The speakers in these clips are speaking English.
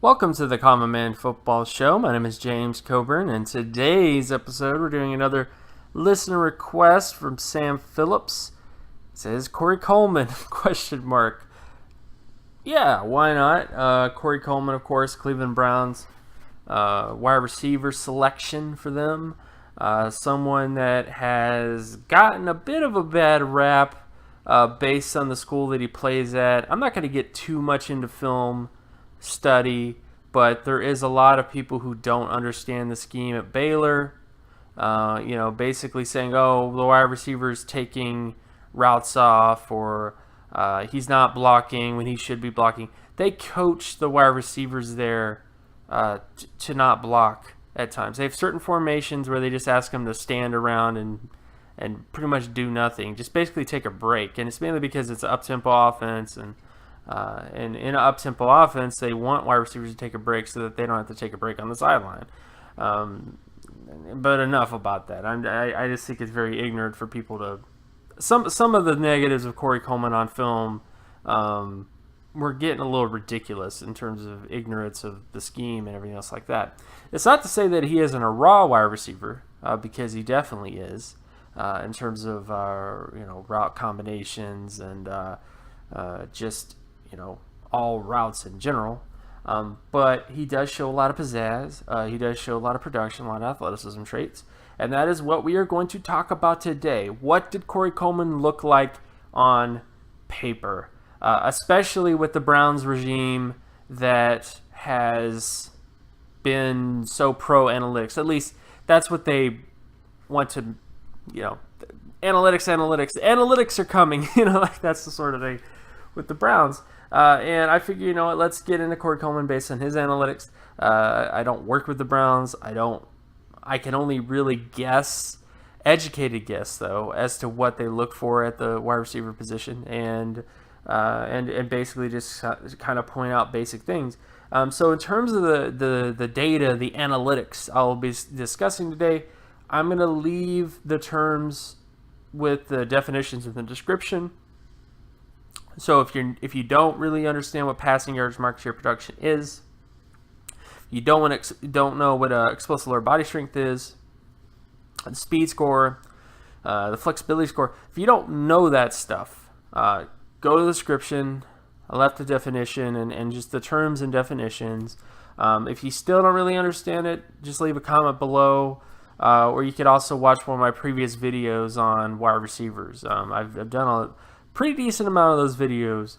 Welcome to the Common Man Football Show. My name is James Cobern, and today's episode we're doing another listener request from Sam Phillips. It says Corey Coleman ? Yeah, why not? Corey Coleman, of course, Cleveland Browns wide receiver selection for them. Someone that has gotten a bit of a bad rap based on the school that he plays at. I'm not going to get too much into film study, but there is a lot of people who don't understand the scheme at Baylor. Basically saying, oh, the wide receiver is taking routes off, or he's not blocking when he should be blocking. They coach the wide receivers there to not block at times. They have certain formations where they just ask them to stand around and pretty much do nothing, just basically take a break. And it's mainly because it's an up-tempo offense, and in an up-tempo offense, they want wide receivers to take a break so that they don't have to take a break on the sideline. But enough about that. I just think it's very ignorant for people to... Some of the negatives of Corey Coleman on film were getting a little ridiculous in terms of ignorance of the scheme and everything else like that. It's not to say that he isn't a raw wide receiver, because he definitely is, in terms of route combinations and just all routes in general. But he does show a lot of pizzazz. He does show a lot of production, a lot of athleticism traits. And that is what we are going to talk about today. What did Corey Coleman look like on paper? Especially with the Browns regime that has been so pro-analytics. At least that's what they want to, Analytics are coming. That's the sort of thing with the Browns. And I figure, let's get into Corey Coleman based on his analytics. I don't work with the Browns. I can only really guess, educated guess though, as to what they look for at the wide receiver position, and basically just kind of point out basic things. So in terms of the data, the analytics I'll be discussing today, I'm going to leave the terms with the definitions in the description. So if you don't really understand what passing yards, market share, production is, you don't know what explosive lower body strength is, the speed score, the flexibility score. If you don't know that stuff, go to the description. I left the definition and just the terms and definitions. If you still don't really understand it, just leave a comment below. Or you could also watch one of my previous videos on wide receivers. I've done a pretty decent amount of those videos,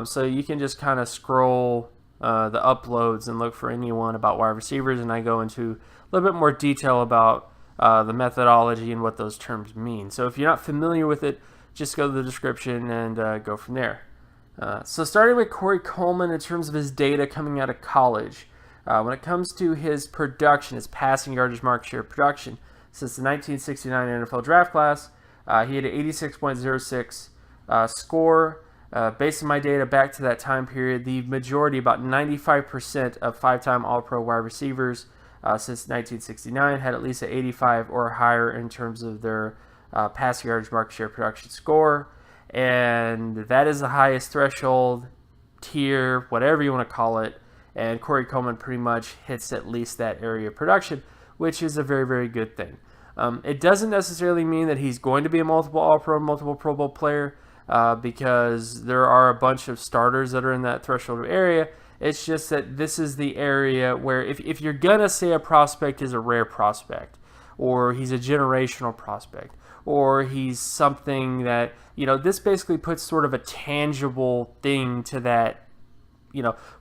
so you can just kind of scroll the uploads and look for anyone about wide receivers, and I go into a little bit more detail about the methodology and what those terms mean. So if you're not familiar with it, just go to the description and go from there. So starting with Corey Coleman in terms of his data coming out of college. When it comes to his production, his passing yardage, market share, production, since the 1969 NFL draft class, he had an 86.06 score. Based on my data back to that time period, the majority, about 95% of five-time All-Pro wide receivers since 1969 had at least an 85 or higher in terms of their passing yardage, market share, production score. And that is the highest threshold, tier, whatever you want to call it. And Corey Coleman pretty much hits at least that area of production, which is a very, very good thing. It doesn't necessarily mean that he's going to be a multiple All-Pro, multiple Pro Bowl player, because there are a bunch of starters that are in that threshold area. It's just that this is the area where if you're going to say a prospect is a rare prospect, or he's a generational prospect, or he's something that, this basically puts sort of a tangible thing to that.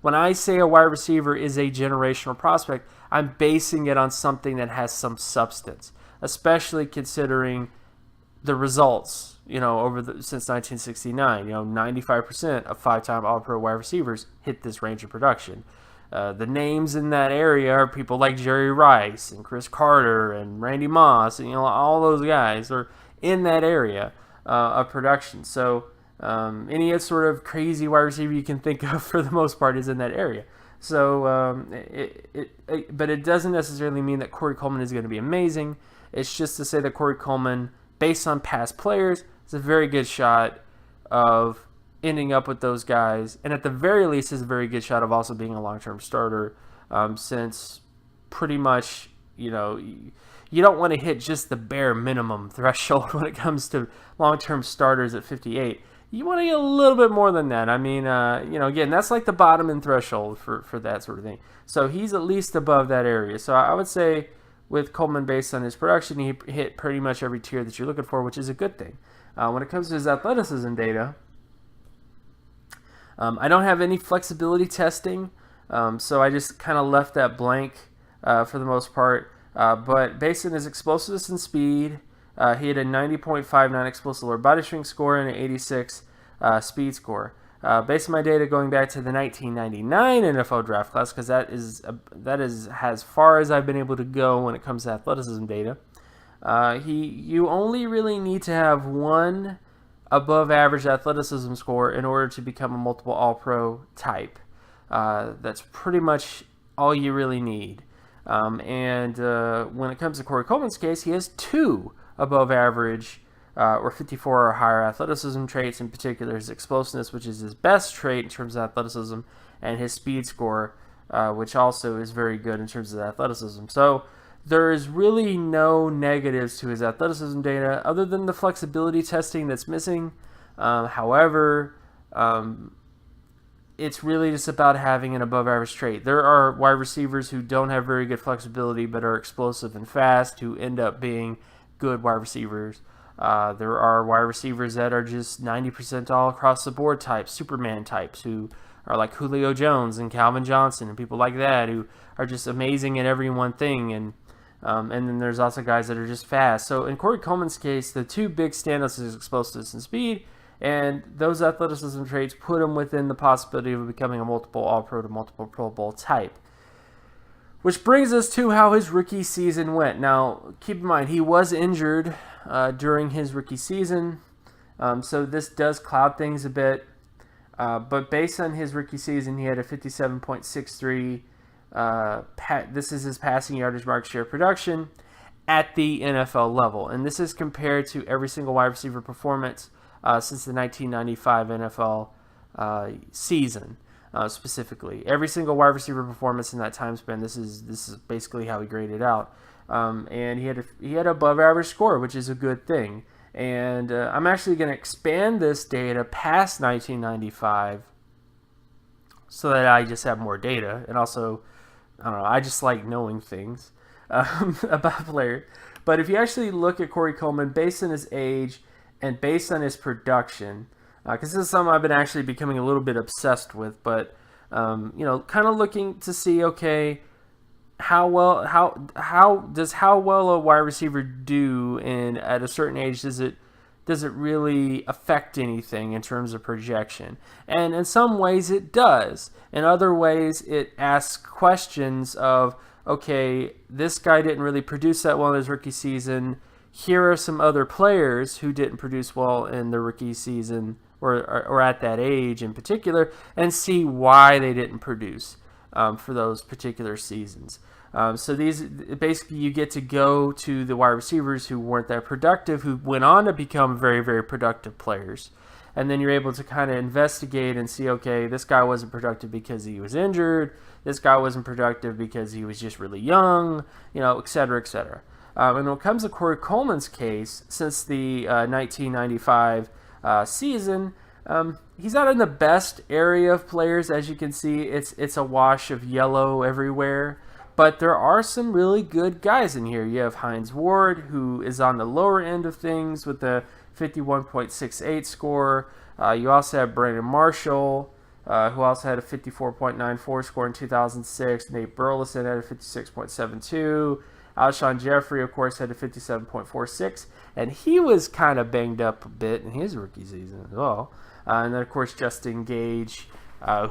When I say a wide receiver is a generational prospect, I'm basing it on something that has some substance, especially considering the results, since 1969. 95% of five-time All-Pro wide receivers hit this range of production. The names in that area are people like Jerry Rice and Chris Carter and Randy Moss, and all those guys are in that area of production. So any sort of crazy wide receiver you can think of, for the most part, is in that area. So, but it doesn't necessarily mean that Corey Coleman is going to be amazing. It's just to say that Corey Coleman, based on past players, is a very good shot of ending up with those guys, and at the very least is a very good shot of also being a long-term starter, since pretty much, you don't want to hit just the bare minimum threshold when it comes to long-term starters at 58. You want to get a little bit more than that. I mean, again, that's like the bottom end threshold for that sort of thing. So he's at least above that area. So I would say with Coleman, based on his production, he hit pretty much every tier that you're looking for, which is a good thing. When it comes to his athleticism data, I don't have any flexibility testing, so I just kind of left that blank for the most part. But based on his explosiveness and speed, he had a 90.59 explosive lower body strength score and an 86 speed score. Based on my data going back to the 1999 NFL draft class, because that is as far as I've been able to go when it comes to athleticism data. You only really need to have one above average athleticism score in order to become a multiple All-Pro type. That's pretty much all you really need. And when it comes to Corey Coleman's case, he has two above average or 54 or higher athleticism traits, in particular his explosiveness, which is his best trait in terms of athleticism, and his speed score, which also is very good in terms of athleticism. So there is really no negatives to his athleticism data other than the flexibility testing that's missing. However, it's really just about having an above average trait. There are wide receivers who don't have very good flexibility but are explosive and fast who end up being good wide receivers. There are wide receivers that are just 90% all across the board types, Superman types, who are like Julio Jones and Calvin Johnson and people like that who are just amazing at every one thing. And then there's also guys that are just fast. So in Corey Coleman's case, the two big standouts is explosiveness and speed, and those athleticism traits put him within the possibility of becoming a multiple All-Pro to multiple Pro Bowl type. Which brings us to how his rookie season went. Now, keep in mind, he was injured during his rookie season, so this does cloud things a bit. But based on his rookie season, he had a 57.63. This is his passing yardage, market share, production at the NFL level. And this is compared to every single wide receiver performance since the 1995 NFL season. Specifically, every single wide receiver performance in that time span. This is basically how he graded out, and he had an above average score, which is a good thing. And I'm actually going to expand this data past 1995, so that I just have more data, and also, I don't know, I just like knowing things about players. But if you actually look at Corey Coleman based on his age and based on his production. Because this is something I've been actually becoming a little bit obsessed with, but kind of looking to see, okay, how well a wide receiver do at a certain age? Does it really affect anything in terms of projection? And in some ways it does. In other ways it asks questions of, okay, this guy didn't really produce that well in his rookie season. Here are some other players who didn't produce well in the rookie season or at that age in particular, and see why they didn't produce for those particular seasons. So these basically, you get to go to the wide receivers who weren't that productive, who went on to become very, very productive players. And then you're able to kind of investigate and see, okay, this guy wasn't productive because he was injured. This guy wasn't productive because he was just really young, et cetera, et cetera. And when it comes to Corey Coleman's case, since the 1995 season, he's not in the best area of players. As you can see, it's a wash of yellow everywhere. But there are some really good guys in here. You have Hines Ward, who is on the lower end of things with a 51.68 score. You also have Brandon Marshall, who also had a 54.94 score in 2006. Nate Burleson had a 56.72. Alshon Jeffrey, of course, had a 57.46, and he was kind of banged up a bit in his rookie season as well. And then, of course, Justin Gage,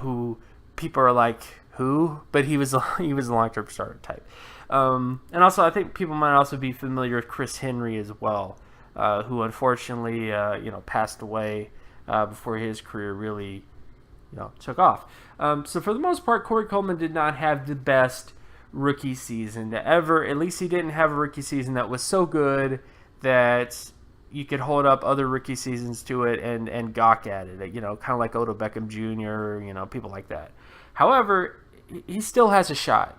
who people are like, who? But he was a long-term starter type. And also, I think people might also be familiar with Chris Henry as well, who unfortunately, passed away before his career really, took off. So for the most part, Corey Coleman did not have the best rookie season to ever. At least he didn't have a rookie season that was so good that you could hold up other rookie seasons to it and gawk at it, kind of like Odell Beckham Jr., people like that. However, he still has a shot.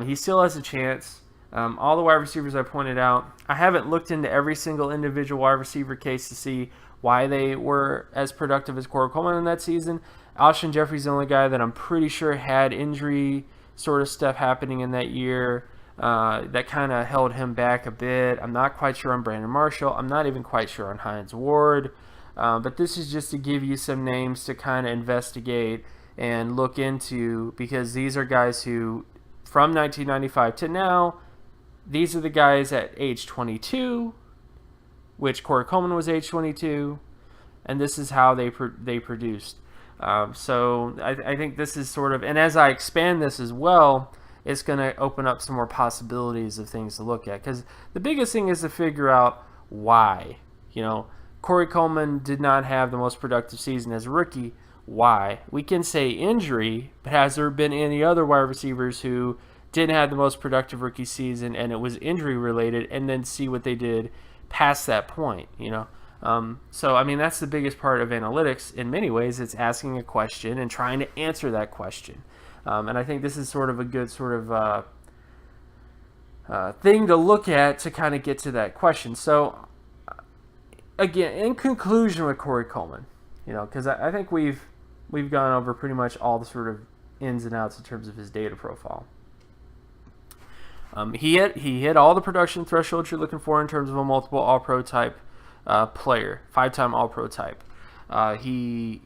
He still has a chance. All the wide receivers I pointed out, I haven't looked into every single individual wide receiver case to see why they were as productive as Corey Coleman in that season. Alshon Jeffrey's the only guy that I'm pretty sure had injury sort of stuff happening in that year that kind of held him back a bit. I'm not quite sure on Brandon Marshall. I'm not even quite sure on Hines Ward. But this is just to give you some names to kind of investigate and look into, because these are guys who, from 1995 to now, these are the guys at age 22, which Corey Coleman was age 22, and this is how they produced. So I think this is sort of, and as I expand this as well, it's going to open up some more possibilities of things to look at. Because the biggest thing is to figure out why. Corey Coleman did not have the most productive season as a rookie. Why? We can say injury, but has there been any other wide receivers who didn't have the most productive rookie season and it was injury related, and then see what they did past that point, So, that's the biggest part of analytics. In many ways, it's asking a question and trying to answer that question. And I think this is sort of a good sort of thing to look at to kind of get to that question. So, again, in conclusion with Corey Coleman, because I think we've gone over pretty much all the sort of ins and outs in terms of his data profile. He hit all the production thresholds you're looking for in terms of a multiple All-Pro type player, 5-time All-Pro type. He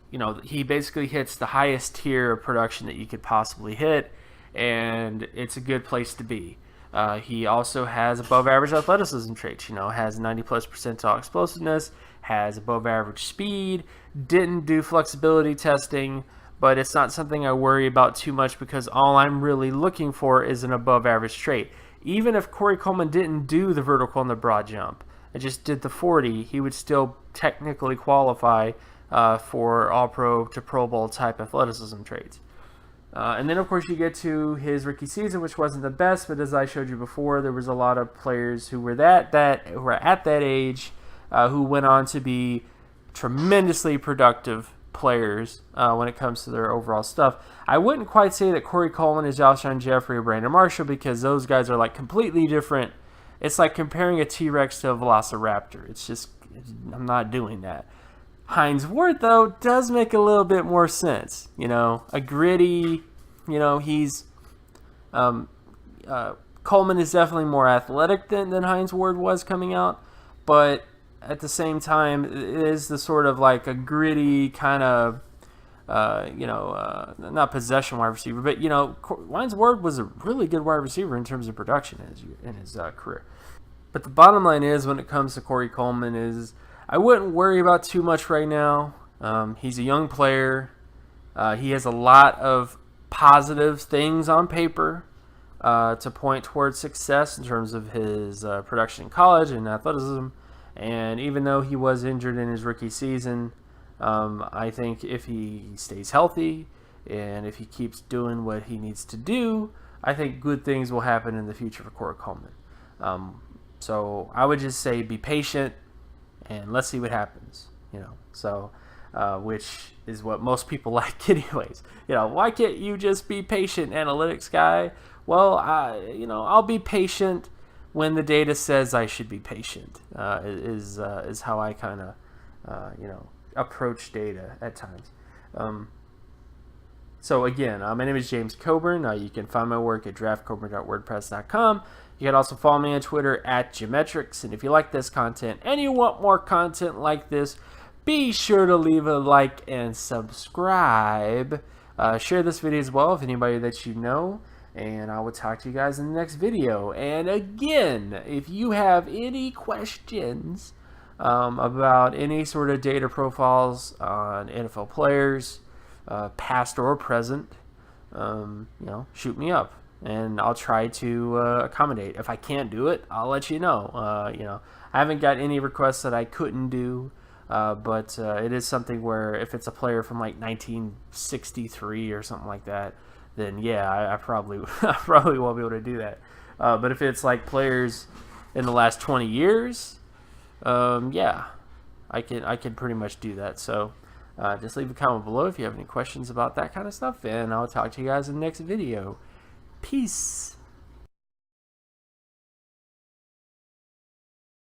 basically hits the highest tier of production that you could possibly hit, and it's a good place to be. He also has above average athleticism traits, has 90+ percentile explosiveness, has above average speed, didn't do flexibility testing, but it's not something I worry about too much because all I'm really looking for is an above average trait. Even if Corey Coleman didn't do the vertical and the broad jump, and just did the 40, he would still technically qualify for All-Pro to Pro Bowl type athleticism traits. And then, of course, you get to his rookie season, which wasn't the best, but as I showed you before, there was a lot of players who were at that age who went on to be tremendously productive players when it comes to their overall stuff. I wouldn't quite say that Corey Coleman is Alshon Jeffrey or Brandon Marshall, because those guys are like completely different. It's like comparing a T-Rex to a Velociraptor. It's just, I'm not doing that. Hines Ward, though, does make a little bit more sense. A gritty, he's, Coleman is definitely more athletic than Hines Ward was coming out, but at the same time, it is the sort of like a gritty kind of, not possession wide receiver, but, Hines Ward was a really good wide receiver in terms of production in his career. But the bottom line is, when it comes to Corey Coleman, is I wouldn't worry about too much right now. He's a young player. He has a lot of positive things on paper to point towards success in terms of his production in college and athleticism. And even though he was injured in his rookie season, I think if he stays healthy and if he keeps doing what he needs to do, I think good things will happen in the future for Corey Coleman. So I would just say be patient and let's see what happens, So, which is what most people like anyways. Why can't you just be patient, analytics guy? Well, I'll be patient when the data says I should be patient, is how I kind of, approach data at times. So again, my name is James Cobern. You can find my work at draftcoburn.wordpress.com. You can also follow me on Twitter at Geometrics. And if you like this content and you want more content like this, be sure to leave a like and subscribe. Share this video as well with anybody that you know. And I will talk to you guys in the next video. And again, if you have any questions about any sort of data profiles on NFL players, past or present, shoot me up. And I'll try to accommodate. If I can't do it, I'll let you know. I haven't got any requests that I couldn't do, but it is something where if it's a player from like 1963 or something like that, then yeah, I probably won't be able to do that. But if it's like players in the last 20 years, yeah, I can pretty much do that. So just leave a comment below if you have any questions about that kind of stuff, and I'll talk to you guys in the next video. Peace.